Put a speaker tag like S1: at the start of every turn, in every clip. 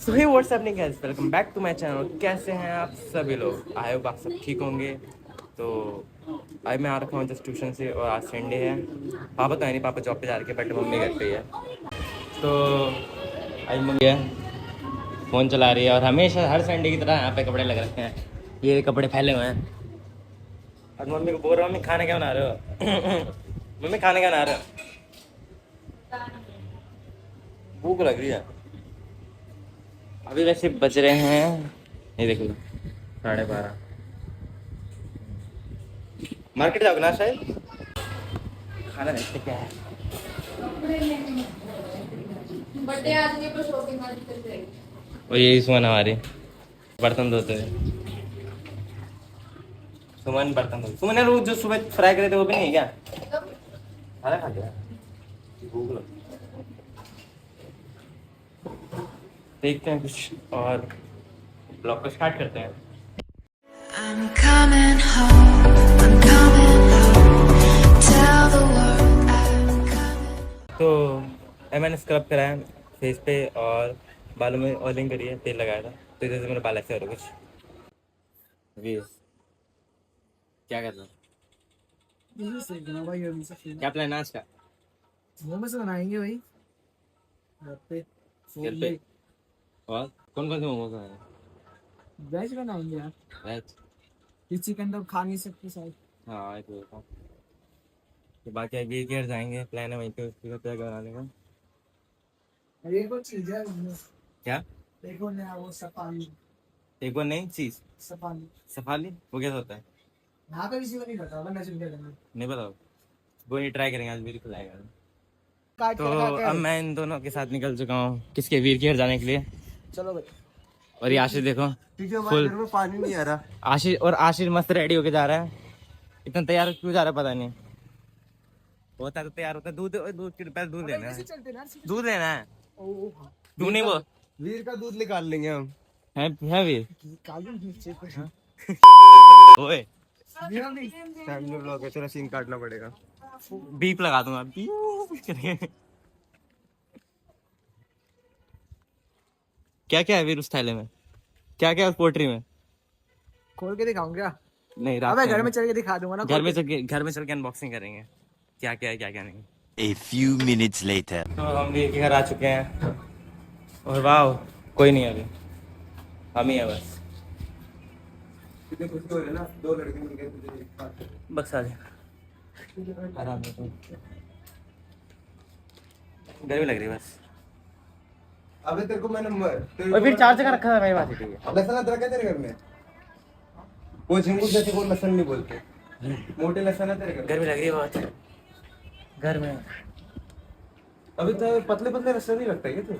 S1: सो hi what's up नहीं guys, welcome back to my channel. कैसे हैं आप सभी लोग? आई होप आप सब ठीक होंगे। तो आज मैं आ रखा हूँ जस्ट ट्यूशन से और आज संडे है। पापा तो है नहीं, पापा जॉब पे जा रखे हैं, बट मम्मी घर पे ही है। तो आज मम्मी है, फ़ोन चला रही है और हमेशा हर संडे की तरह यहाँ पे कपड़े लग रखे हैं। ये कपड़े फैले हुए हैं और मम्मी को बोल रहा हूँ, मम्मी खाना क्या बना रहे हो? मम्मी खाना क्या बना रहे हो? भूख लग रही है। अभी वैसे बज रहे हैं, ये देखो 12:30। मार्केट जाओगे ना शायद? खाना देखते क्या है।
S2: बर्थडे आदमी को शॉपिंग करते थे।
S1: और यही सुमन हमारी बर्तन धोते हैं। सुमन बर्तन धोते। सुमन ने रोज जो सुबह फ्राई करे थे वो भी नहीं है क्या? खाना खा लिया, भूख लगी। देखते हैं कुछ और ब्लॉग को स्टार्ट करते हैं।
S3: I'm coming home, I'm coming home. Tell the world I'm coming.
S1: तो मैंने स्क्रब करा है फेस पे और बालों में ऑयलिंग करी है, तेल लगाया था, तो जैसे मेरे बाल ऐसे हो रहे कुछ। वीस क्या कर रहा है?
S4: भाई अभी से
S1: क्या प्लान है आज का?
S4: मोमोज बनाएंगे भाई घर पे
S1: घर पे? और कौन कौन से मोमोज हैं?
S4: वेज बनाएंगे यार।
S1: वेज?
S4: ये चिकन तो खा नहीं सकते शायद।
S1: हाँ एक तो बाकी अभी केयर जाएंगे, प्लान है वहीं पे उसकी क्या बनाने का।
S4: और ये कुछ चीज है इसमें।
S1: क्या?
S4: देखो ना वो सफाली
S1: एक बार नहीं चीज
S4: सफाली
S1: सफाली वो कैसा होता है?
S4: यहाँ पे किसी को नहीं पता होगा नजर के करने
S1: नहीं पता? वो नहीं ट्राई करेंगे आज, वीर खिलाएगा।
S4: काट
S1: तो
S4: कर खा
S1: अब
S4: कर।
S1: मैं इन दोनों के साथ निकल चुका हूँ किसके, वीर केयर जाने के लिए।
S4: चलो भाई
S1: और ये आशीष देखो
S4: क्योंकि हमारे
S1: फुल,
S4: घर में पानी नहीं आ रहा।
S1: आशीष मस्त रेडी होके जा रहा है। इतना तैयार क्यों जा रहा है पता नहीं। होता है तो तैयार होता है। दूध दूध के पहले दूध लेना है,
S4: चलते ना
S1: दूध लेना है।
S4: ओ
S1: तू नहीं वो
S4: वीर का दूध निकाल लेंगे हम।
S1: है वीर।
S4: निकाल नीचे
S1: ओए
S4: फैमिली व्लॉग है, चलो सीन काटना पड़ेगा।
S1: बीप लगा दूंगा, बीप करके। क्या क्या है वीर उस थैले में? क्या क्या है उस पोट्री में?
S4: खोल के दिखाऊं क्या?
S1: नहीं, रात
S4: अबे
S1: में
S4: घर में चल के दिखा दूंगा ना।
S1: घर में चल के अनबॉक्सिंग करेंगे, क्या क्या है क्या क्या नहीं।
S5: A few minutes later.
S1: तो हम वीर के घर आ चुके हैं और वाह कोई नहीं है अभी, हम ही है बस।
S4: कितने खुश हो रहे हैं ना, दो लड़के मिल गए
S1: बस आ जाए आराम से। गर्मी लग रही है बस।
S4: अबे तेरे को मैंने
S1: और फिर चार जगह रखा था मेरे पास, ठीक है।
S4: लहसुन अदरक है तेरे घर में? वो झिंगुर जैसे को लहसुन नहीं बोलते, मोटे लहसुन है तेरे घर में?
S1: गर्मी लग रही है बहुत घर में।
S4: अभी तो पतले पतले लहसुन नहीं लगता है तो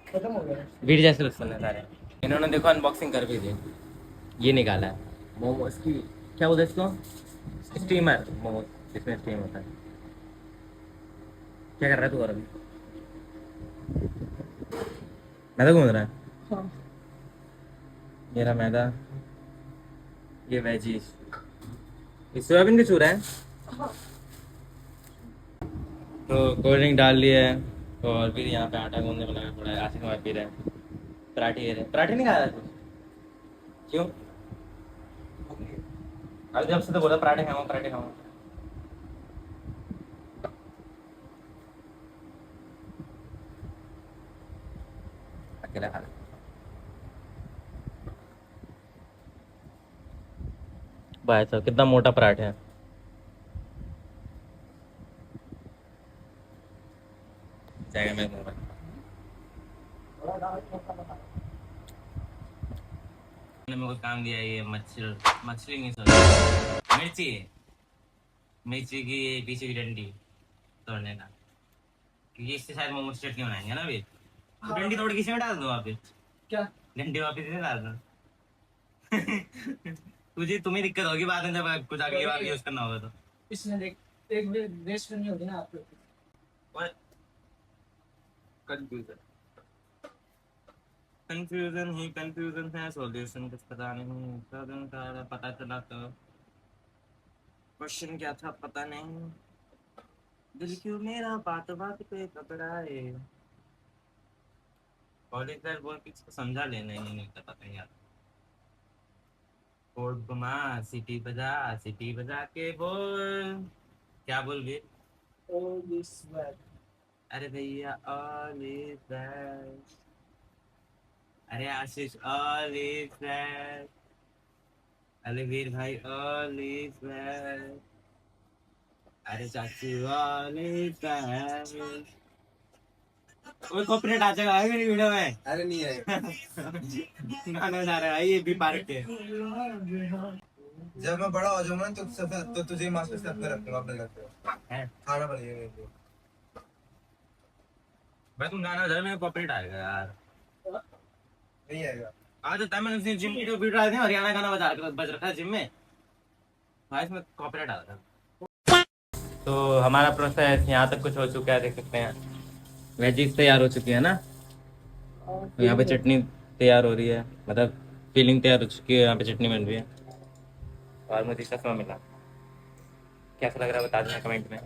S4: खत्म हो गया।
S1: भीड़ जैसे लहसुन है सारे। इन्होंने देखो अनबॉक्सिंग कर भी दी। ये निकाला है मोमोज की, क्या बोलते हैं इसको, स्टीमर मोमोज, जिसमें स्टीम होता है। क्या कर रहा है तू और अभी? मैदा घूम रहा है?
S4: हाँ।
S1: मेरा मैदा, ये वेजीज, ये सोयाबीन का चूरा है। तो कोल्ड ड्रिंक डाल लिया है और फिर यहाँ पे आटा गूंदने में लगा पड़ा है। आसिफ हमारे पी रहे हैं पराठे, ये रहे पराठे नहीं खाया तू? क्यों? अभी जब से तो बोला पराठे खाऊंगा पराठे खाऊंगा। अकेला खा ले। भाई साहब कितना मोटा पराठा है। जाएगा मेरे मुंह में। मेरे को काम दिया ये मछली नहीं, सॉरी मिर्ची, मिर्ची की पीछे की डंडी तोड़ने का, क्योंकि इससे शायद मोमोज चटनी बनाएंगे ना अभी। तो डंडी तोड़ के इसी में डाल दो वापिस। क्या डंडी वापिस इसे डाल दो? तुम्हें दिक्कत होगी बाद में जब कुछ अगली बार यूज करना होगा तो।
S4: इसमें देख एक वेस्ट करनी होगी ना आपको।
S1: कंफ्यूजन कंफ्यूजन ही कंफ्यूजन है, सॉल्यूशन कुछ पता नहीं। सॉल्यूशन का पता चला तो क्वेश्चन क्या था पता नहीं। दिल क्यों मेरा बात बात पे घबराए। कॉलेज लाइफ बोल के इसको समझा लेना ही नहीं पता कहीं यार। कोर्ट घुमा, सिटी बजा के बोल। क्या बोल भी? अरे भैया ऑल इज वेल। अरे आशीष ऑल इज वेल। अरे वीर भाई ऑल इज वेल। अरे चाचू ऑल इज वेल। ओए कॉपीराइट आ जाएगा मेरी वीडियो में।
S4: अरे नहीं आएगा।
S1: गाना जा रहा है ये भी पार्क के।
S4: जब मैं बड़ा हो जाऊंगा ना तो तुझे मास्टर शेफ में रखूंगा अपने घर पे।
S1: है
S4: खाना बनाइए मेरे को।
S1: भाई तुम गाना बजा, मेरे कॉपीराइट आएगा यार।
S4: नहीं आएगा।
S1: आज तक मैंने उसी जिम की जो वीडियो आए थे हरियाणा गाना बज रखा है जिम में। भाई इसमें कॉपीराइट आ रहा है। तो हमारा प्रोसेस यहाँ तक कुछ हो चुका है, देख सकते हैं। वेजीज तैयार हो चुकी है ना। तो यहाँ पे चटनी तैयार हो रही है, मतलब फीलिंग तैयार हो चुकी है, यहाँ पे चटनी बन रही है। और मुझे चश्मा मिला, कैसा लग रहा है बता देना कमेंट में।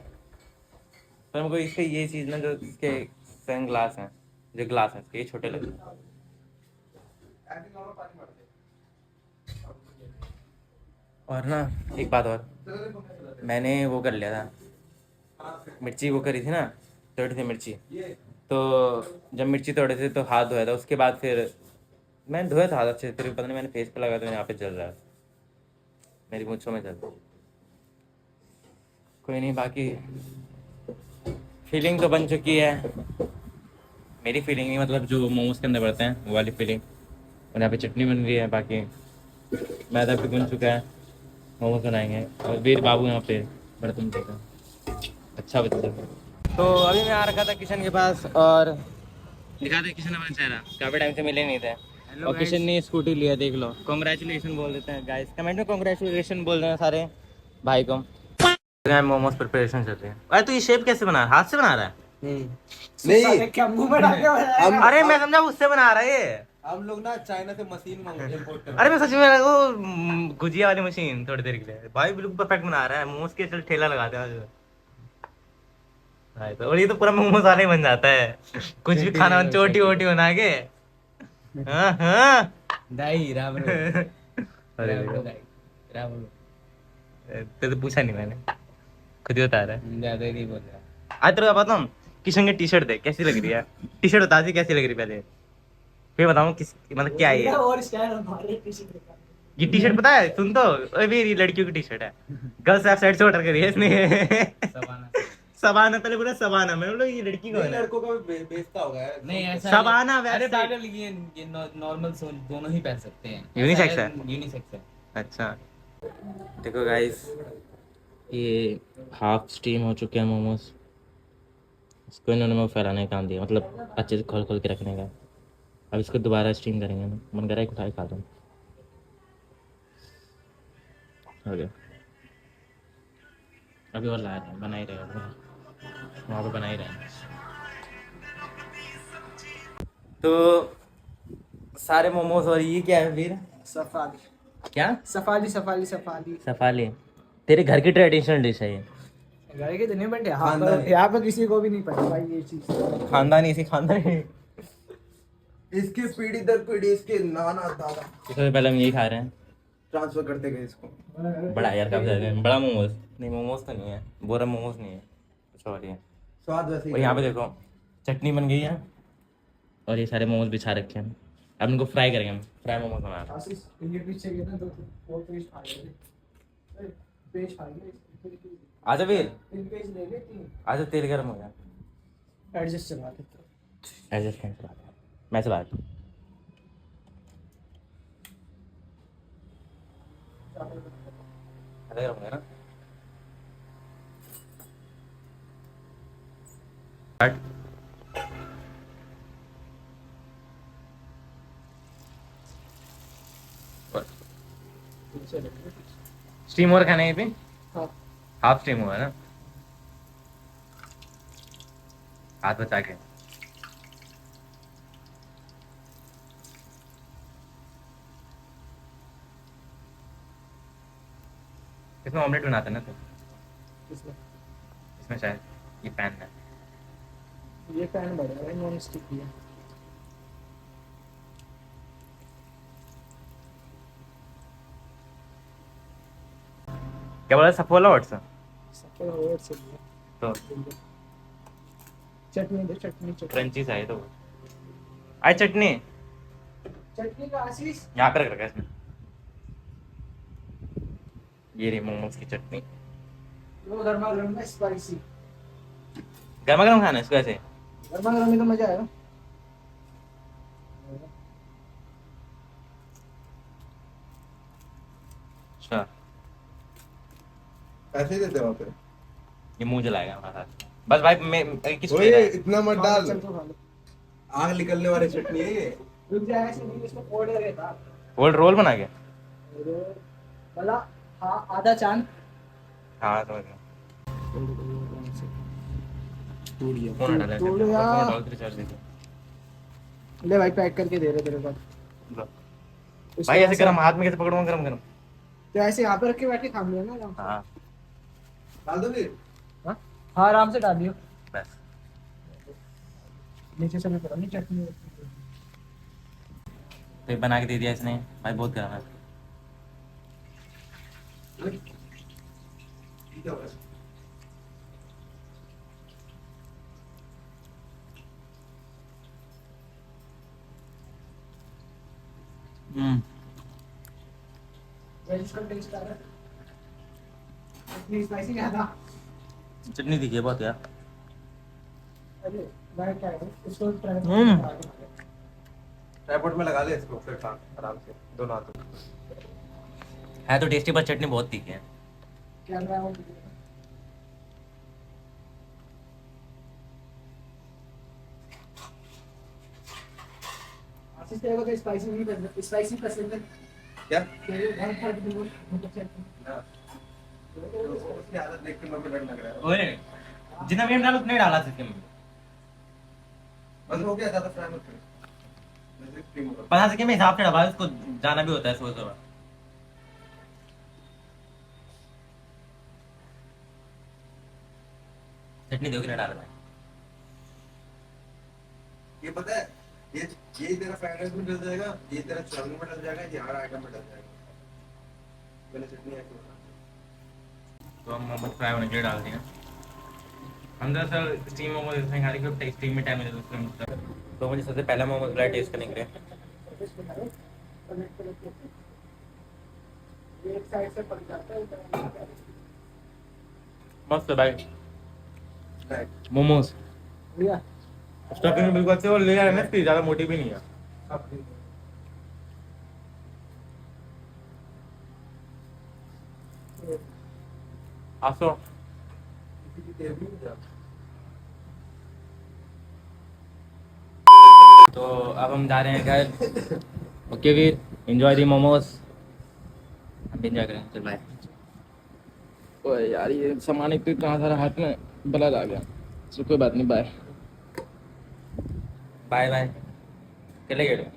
S1: पर हमको इसके ये चीज़ ना, जो इसके सन ग्लास हैं, जो ग्लास हैं इसके ये छोटे लगे। और ना एक बात और, मैंने वो कर लिया था, मिर्ची वो करी थी ना, तोड़ी थी मिर्ची। तो जब मिर्ची तोड़े थे तो हाथ धोया था, उसके बाद फिर मैंने धोया था हाथ अच्छे से, फिर पता नहीं मैंने फेस पे लगा तो यहाँ पे जल रहा है, मेरी मूंछों में जल। कोई नहीं, बाकी फीलिंग तो बन चुकी है। मेरी फीलिंग नहीं, मतलब जो मोमोज के अंदर बढ़ते हैं वो वाली फीलिंग। और यहाँ पे चटनी बन रही है, बाकी मैदा भी भुन चुका है, मोमोज बनाएंगे। और वीर बाबू यहाँ पे बर्तन चुका है, अच्छा बच्चा। तो अभी मैं आ रखा था किशन के पास और दिखाते किशन अपना चेहरा, काफ़ी टाइम से मिले नहीं थे। और किशन ने स्कूटी लिया, देख लो। कॉन्ग्रेचुलेशन बोल देते हैं गाइस, कमेंट में कॉन्ग्रेचुलेशन बोल रहे हैं सारे भाई को। मोमोज प्रिपरेशन चल रही है। अरे तो ये शेप कैसे बना रहा है, हाथ से बना रहा है?
S4: नहीं क्या मुंह में डाल के
S1: अरे मैं समझा उससे बना रहा है ये।
S4: हम लोग ना चाइना से मशीन इंपोर्ट कर।
S1: अरे मैं सच में वो गुजिया वाली मशीन थोड़ी देर के लिए, भाई बिल्कुल परफेक्ट बना रहा है। मोमोज के चल ठेला लगाते हैं भाई, तो और ये तो पूरा मोमोज वाला ही बन जाता है। कुछ भी खाना चोटी वोटी बना के। हाँ हाँ
S6: दाई राम
S1: अरे तो पूछा नहीं मैंने, खुद ही बता रहा है।
S6: ज्यादा ही नहीं बोल रहा।
S1: आज तेरे को बताता हूँ, किशन की टी शर्ट देख कैसी लग रही है। टी शर्ट बता दी कैसी लग रही है पहले, फिर बताऊँ किस मतलब क्या है ये।
S6: और स्टाइल हमारे टी-शर्ट का।
S1: ये टी शर्ट पता है, सुन तो, अरे ये लड़कियों की टी शर्ट है, गर्ल्स ऐप साइड से ऑर्डर करी है इसने। सबाना, पहले बोला सबाना, मैं बोला ये लड़की को है।
S4: लड़कों का भी बेचता होगा
S6: नहीं ऐसा
S1: सबाना
S6: नहीं। अरे
S1: वेबसाइट।
S6: पागल, ये नॉर्मल दोनों ही पहन सकते हैं।
S1: यूनिसेक्स है?
S6: यूनिसेक्स है।
S1: अच्छा देखो गाइस, ये हाफ स्टीम हो चुके हैं मोमोज। इसको इन्होंने मैं फैलाने का काम दिया, मतलब अच्छे से खोल खोल के रखने का। अब इसको दोबारा स्टीम करेंगे ना, मन कर रहा है उठा के खा दूँ। हो गया, अभी और ला रहे हैं, बना ही रहे हैं, वहाँ पे बना ही रहे हैं। तो सारे मोमोज। और ये क्या है वीर?
S6: सफाली
S1: क्या?
S6: सफाली सफाली सफाली
S1: सफाली तेरे घर की ट्रेडिशनल डिश है ये।
S6: घर के दिन बट यहाँ पर किसी को भी नहीं पता भाई ये चीज।
S1: खानदानी, इसी खानदानी।
S4: इसकी पीढ़ी दर पीढ़ी इसके नाना दादा
S1: सबसे पहले हम यही खा रहे हैं,
S4: ट्रांसफर करते गए इसको।
S1: बड़ा यार, काफी ज्यादा बड़ा मोमोज। नहीं मोमोज तो नहीं है, बोरा मोमोज नहीं है, कुछ और ही है।
S4: स्वाद वैसे
S1: और
S4: ही
S1: यहाँ पे देखो चटनी बन गई है और ये सारे मोमोज बिछा रखे हैं। अब इनको फ्राई करेंगे हम, फ्राई मोमोज बना रहे हैं।
S6: आशीष ये पीछे गए ना तो वो पेज फाड़ गए। पेज फाड़ गए।
S1: आजा वीर,
S6: 3 पेज ले ले 3।
S1: आजा, तेल गर्म हो गया,
S6: एडजस्ट चला के
S1: एडजस्ट करके चला दे। मैं चला रहा हूँ। आधा गर्म हो गया ना। स्टीम और खाना है ये पे?
S6: हाँ।
S1: हाफ स्टीम हुआ ना, हाथ बचा के। इसमें ऑमलेट बनाते हैं ना तो इसमें शायद ये पैन है।
S6: ये पैन बड़ा है, नॉन स्टिक है।
S1: क्या बोला, सफोला ओट्स?
S6: सफल और से
S1: तो
S6: चटनी दे, चटनी चटनी
S1: क्रंची सा है तो। आई चटनी
S6: चटनी का आशीष।
S1: यहाँ पे रख रखा है इसमें। ये रही मोमोज की चटनी।
S6: वो गर्मा गर्म में स्पाइसी।
S1: गर्मा गर्म खाना है इसको ऐसे।
S6: गर्मा गर्म में तो मजा आएगा।
S1: अच्छा,
S4: ऐसे ही देते वहाँ पे।
S1: ये मुंह जलाएगा हमारा साथ। बस भाई मैं किस
S4: ओए इतना मत डाल,
S6: चल तो खा लो।
S4: आग निकलने वाली चटनी है ये।
S6: रुक जाएगा इसमें, इसको ऑर्डर है था।
S1: रोल रोल बना के।
S6: भला हाँ, आधा चांद
S1: हाँ समझ गया।
S6: टूट गया।
S1: फोन हटा ले,
S6: टूट
S1: फोन
S6: गया।
S1: डाल के रिचार्ज दे दो।
S6: ले भाई, पैक करके दे रहे तेरे पास।
S1: लो।
S6: उसको
S1: भाई ऐसे गरम हाथ में कैसे पकड़ूंगा गरम गरम?
S6: तो ऐसे यहाँ पे रख के बैठ के खा लिया ना आराम से।
S1: हाँ
S4: डाल दो फिर।
S6: हाँ हाँ, आराम से डाल दियो।
S1: बस।
S6: नीचे से मैं पता नहीं चटनी।
S1: तो ये बना के दे दिया इसने भाई, बहुत गर्म है।
S4: ठीक है बस।
S6: इसका टेस्ट आ रहा है। इतनी स्पाइसी ज्यादा।
S1: चटनी दिखी है बहुत यार।
S6: अरे मैं क्या है, इसको ट्राई
S4: ट्राइपॉड में लगा ले इसको, फिर खा आराम से दोनों हाथों।
S1: है तो टेस्टी, पर चटनी बहुत तीखी है।
S6: Camera on. आशीष तेरे को तो स्पाइसी नहीं पसंद, स्पाइसी पसंद है
S4: क्या?
S6: तेरे घर पर भी वो बहुत अच्छा है।
S4: ना। उसकी हालत देख के मेरे को डर लग रहा है।
S1: ओए जितना भी हम डालो उतना ही डाला इसके में।
S4: बस हो गया, ज्यादा फ्राई मत कर। जैसे क्रीम होगा।
S1: 50 सेकंड में हिसाब से डबा, उसको जाना भी होता है सुबह सुबह। चटनी दोगे ना डालना।
S4: ये पता है, ये तेरा फ्राइड राइस में डल जाएगा, ये तेरा चावल में डल जाएगा, ये हर आइटम में डल जाएगा। मैंने चटनी ऐसे बना।
S1: तो हम मोमोज फ्राई होने के लिए डाल दिए। हम दरअसल स्टीम मोमोज इसमें खाने के स्टीम में टाइम लगता है, तो मुझे सबसे पहला मोमोज फ्राई टेस्ट करने के लिए।
S6: ये एक साइड से पक जाता है।
S1: मस्त है भाई
S4: राइट।
S1: मोमोज।
S6: भैया
S1: स्टफिंग बिल्कुल अच्छे और ले रहा है ना, इसकी ज़्यादा मोटी भी नहीं है। आसो तो अब हम जा रहे हैं घर। ओके वीर, एंजॉय दी मोमोज। हम भी एंजॉय करें, चल बाय। ओए यार ये सामान एक तो कहाँ सारा हाथ में ब्लड आ गया। चलो कोई बात नहीं, बाय बाय बाय। चले गए।